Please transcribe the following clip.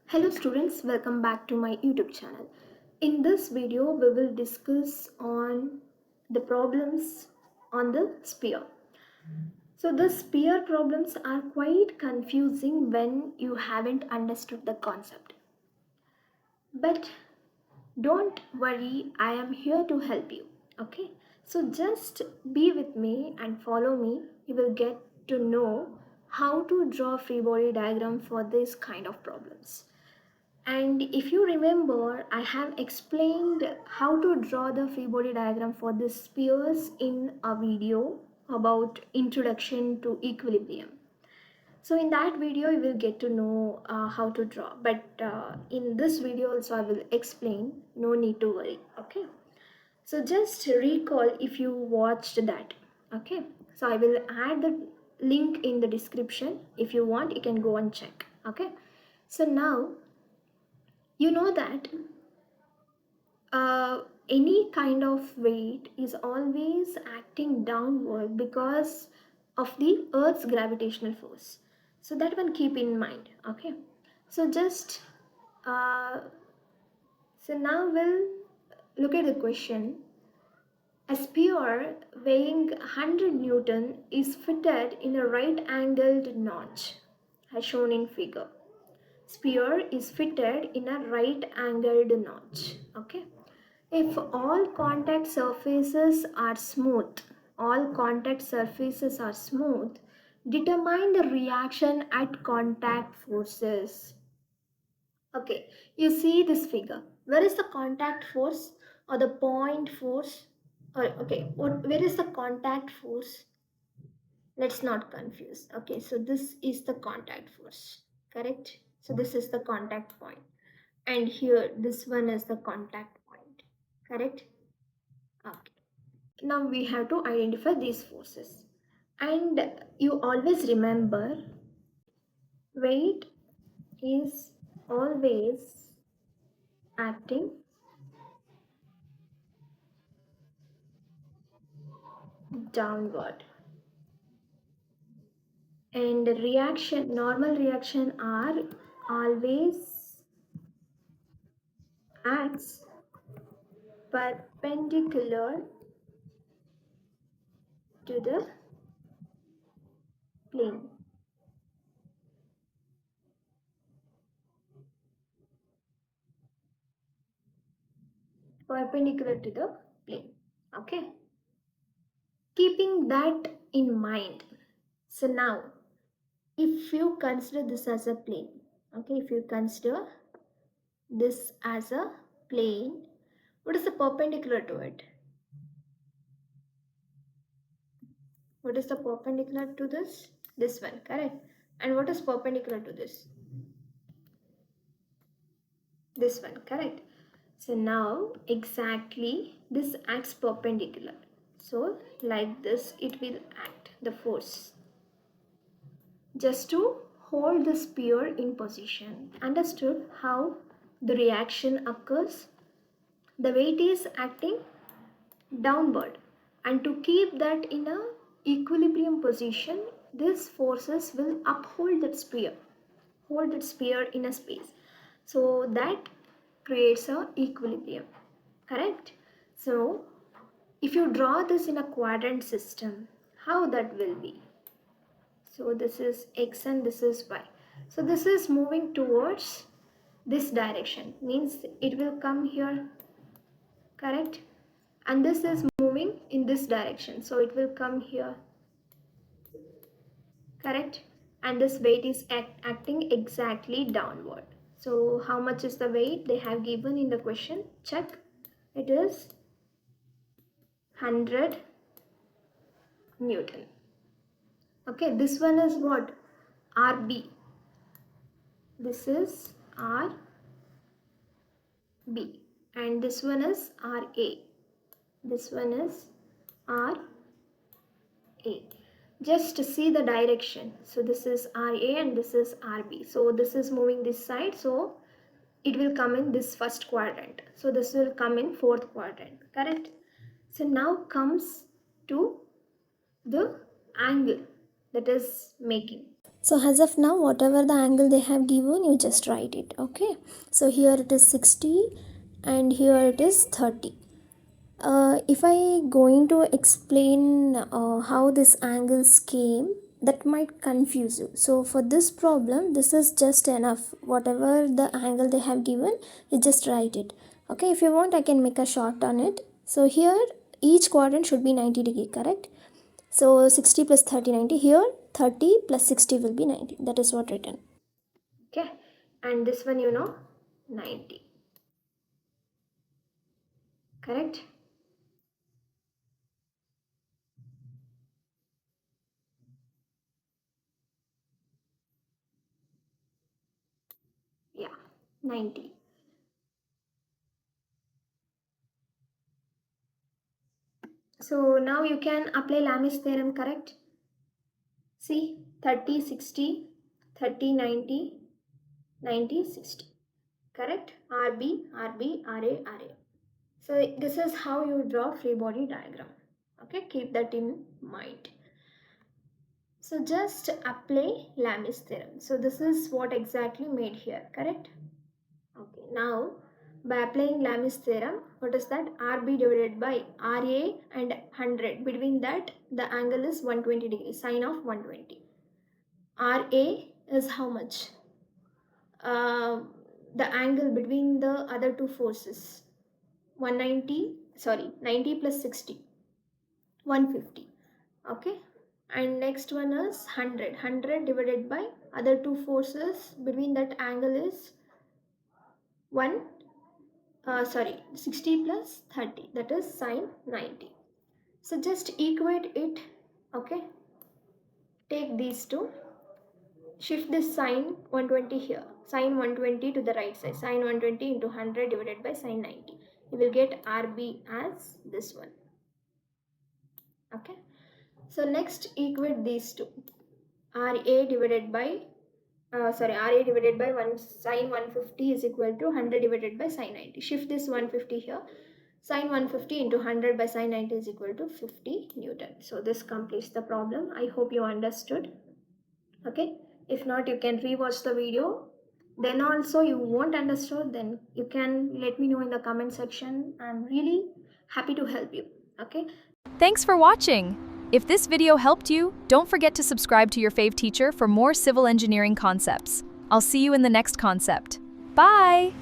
Hello students, welcome back to my YouTube channel. In this video, we will discuss on the problems on the sphere. So the sphere problems are quite confusing when you haven't understood the concept. But don't worry, I am here to help you. Okay, so just be with me and follow me. You will get to know how to draw free body diagram for this kind of problems. And if you remember, I have explained how to draw the free body diagram for the spheres in a video about introduction to equilibrium. So in that video, you will get to know how to draw. But in this video also, I will explain. No need to worry. Okay. So just recall if you watched that. Okay. So I will add the link in the description. If you want, you can go and check. Okay. So now you know that any kind of weight is always acting downward because of the Earth's gravitational force. So that one keep in mind. Okay. So just so now we'll look at the question. A sphere weighing 100 Newton is fitted in a right-angled notch, as shown in figure. Sphere is fitted in a right-angled notch. Okay. If all contact surfaces are smooth, determine the reaction at contact forces. Okay, you see this figure. Where is the contact force or the point force? Where is the contact force? Let's not confuse. Okay, so this is the contact force, correct? So this is the contact point. And here, this one is the contact point, correct? Okay. Now we have to identify these forces. And you always remember, weight is always acting downward. And normal reaction are always acts perpendicular to the plane. Perpendicular to the plane. Okay. Keeping that in mind. So now, if you consider this as a plane, okay, if you consider this as a plane, what is the perpendicular to it? What is the perpendicular to this? This one, correct? And what is perpendicular to this? This one, correct? So now exactly this acts perpendicular. So like this it will act, the force. Just to hold the sphere in position. Understood how the reaction occurs? The weight is acting downward, and to keep that in a equilibrium position, these forces will uphold that sphere, hold that sphere in a space. So that creates a equilibrium, correct? So if you draw this in a quadrant system, how that will be? So this is x and this is y. So this is moving towards this direction, means it will come here, correct? And this is moving in this direction, so it will come here, correct? And this weight is acting exactly downward. So how much is the weight they have given in the question? Check. It is 100 Newton. Okay, this one is what? RB. This is RB. And this one is RA. This one is RA. Just see the direction. So this is RA and this is RB. So this is moving this side. So it will come in this first quadrant. So this will come in fourth quadrant. Correct? So now comes to the angle that is making. So as of now, whatever the angle they have given, you just write it. Okay. So here it is 60 and here it is 30. If I going to explain how this angles came, that might confuse you. So for this problem, this is just enough. Whatever the angle they have given, you just write it. Okay. If you want, I can make a short on it. So here each quadrant should be 90 degree, correct? So 60 plus 30, 90. Here 30 plus 60 will be 90. That is what written. Okay, and this one 90. Correct? Yeah, 90. So now you can apply Lami's theorem, correct? See, 30, 60, 30, 90, 90, 60. Correct? RB, RB, RA, RA. So this is how you draw free body diagram. Okay, keep that in mind. So just apply Lami's theorem. So this is what exactly made here, correct? Okay, now by applying Lami's theorem, what is that? RB divided by RA and 100. Between that, the angle is 120 degrees, sine of 120. RA is how much? Uh, the angle between the other two forces. 190, sorry, 90 plus 60, 150. Okay. And next one is 100. 100 divided by other two forces. Between that angle is 1 60 plus 30, that is sine 90. So just equate it. Okay, take these two, shift this sine 120 here, sine 120 to the right side, sine 120 into 100 divided by sine 90. You will get RB as this one. Okay, so next equate these two. RA divided by RA divided by 1 sine 150 is equal to 100 divided by sine 90. Shift this 150 here. Sine 150 into 100 by sine 90 is equal to 50 Newton. So this completes the problem. I hope you understood. Okay. If not, you can rewatch the video. Then also you won't understand, then you can let me know in the comment section. I'm really happy to help you. Okay. Thanks for watching! If this video helped you, don't forget to subscribe to your fave teacher for more civil engineering concepts. I'll see you in the next concept. Bye!